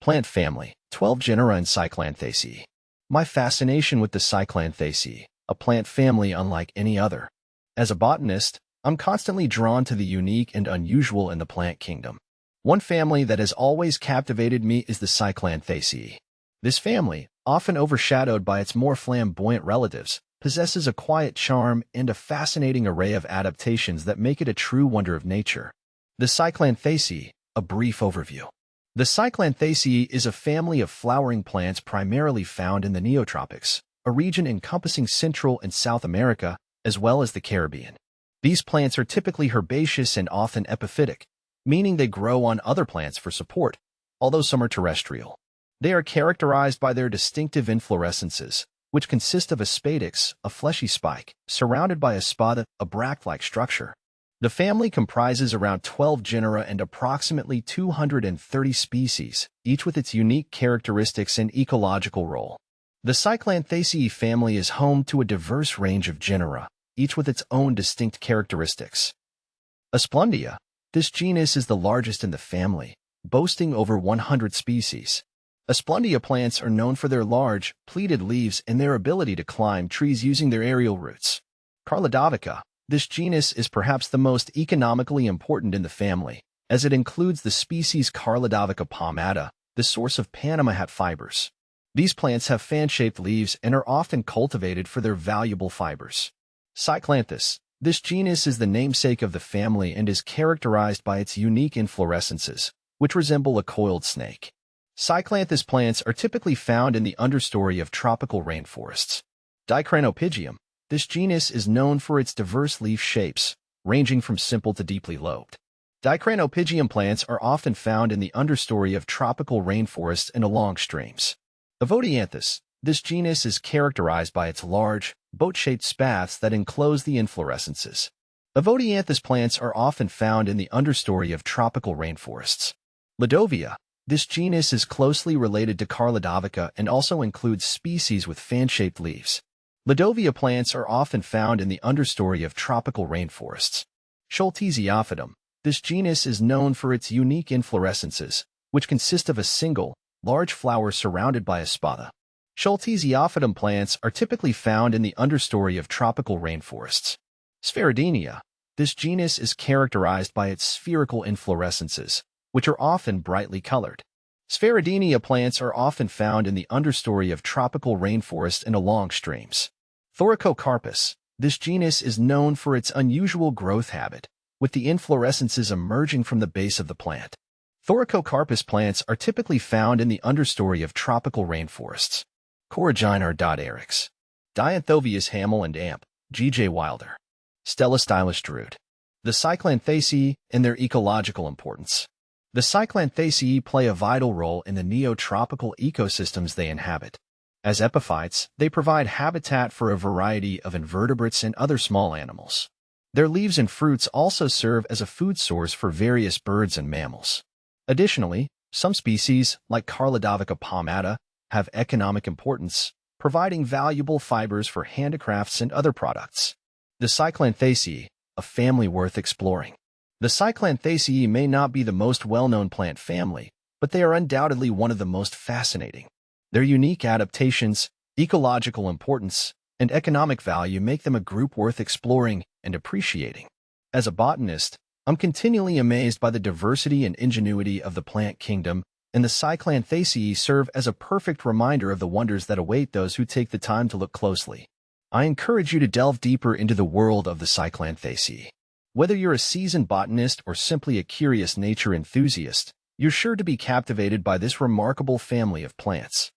Plant family, 12 genera and Cyclanthaceae. My fascination with the Cyclanthaceae, a plant family unlike any other. As a botanist, I'm constantly drawn to the unique and unusual in the plant kingdom. One family that has always captivated me is the Cyclanthaceae. This family, often overshadowed by its more flamboyant relatives, possesses a quiet charm and a fascinating array of adaptations that make it a true wonder of nature. The Cyclanthaceae, a brief overview. The Cyclanthaceae is a family of flowering plants primarily found in the Neotropics, a region encompassing Central and South America, as well as the Caribbean. These plants are typically herbaceous and often epiphytic, meaning they grow on other plants for support, although some are terrestrial. They are characterized by their distinctive inflorescences, which consist of a spadix, a fleshy spike, surrounded by a spada, a bract-like structure. The family comprises around 12 genera and approximately 230 species, each with its unique characteristics and ecological role. The Cyclanthaceae family is home to a diverse range of genera, each with its own distinct characteristics. Asplundia. This genus is the largest in the family, boasting over 100 species. Asplundia plants are known for their large, pleated leaves and their ability to climb trees using their aerial roots. Carladovica. This genus is perhaps the most economically important in the family, as it includes the species Carladovica palmata, the source of Panama hat fibers. These plants have fan-shaped leaves and are often cultivated for their valuable fibers. Cyclanthaceae. This genus is the namesake of the family and is characterized by its unique inflorescences, which resemble a coiled snake. Cyclanthaceae plants are typically found in the understory of tropical rainforests. Dicranopygium. This genus is known for its diverse leaf shapes, ranging from simple to deeply lobed. Dicranopygium plants are often found in the understory of tropical rainforests and along streams. Avodianthus. This genus is characterized by its large, boat-shaped spathes that enclose the inflorescences. Avodianthus plants are often found in the understory of tropical rainforests. Ladovia. This genus is closely related to Carladovica and also includes species with fan-shaped leaves. Ladovia plants are often found in the understory of tropical rainforests. Schultesiophytum. This genus is known for its unique inflorescences, which consist of a single, large flower surrounded by a spada. Schultesiophytum plants are typically found in the understory of tropical rainforests. Sphaeridenia. This genus is characterized by its spherical inflorescences, which are often brightly colored. Sphaeridenia plants are often found in the understory of tropical rainforests and along streams. Thoracocarpus. This genus is known for its unusual growth habit, with the inflorescences emerging from the base of the plant. Thoracocarpus plants are typically found in the understory of tropical rainforests. Coreginar.arix. Dianthovius Hamel and Amp. G.J. Wilder. Stella stylish Drude. The Cyclanthaceae and their ecological importance. The Cyclanthaceae play a vital role in the neotropical ecosystems they inhabit. As epiphytes, they provide habitat for a variety of invertebrates and other small animals. Their leaves and fruits also serve as a food source for various birds and mammals. Additionally, some species, like Carladovica palmata, have economic importance, providing valuable fibers for handicrafts and other products. The Cyclanthaceae, a family worth exploring. The Cyclanthaceae may not be the most well-known plant family, but they are undoubtedly one of the most fascinating. Their unique adaptations, ecological importance, and economic value make them a group worth exploring and appreciating. As a botanist, I'm continually amazed by the diversity and ingenuity of the plant kingdom, and the Cyclanthaceae serve as a perfect reminder of the wonders that await those who take the time to look closely. I encourage you to delve deeper into the world of the Cyclanthaceae. Whether you're a seasoned botanist or simply a curious nature enthusiast, you're sure to be captivated by this remarkable family of plants.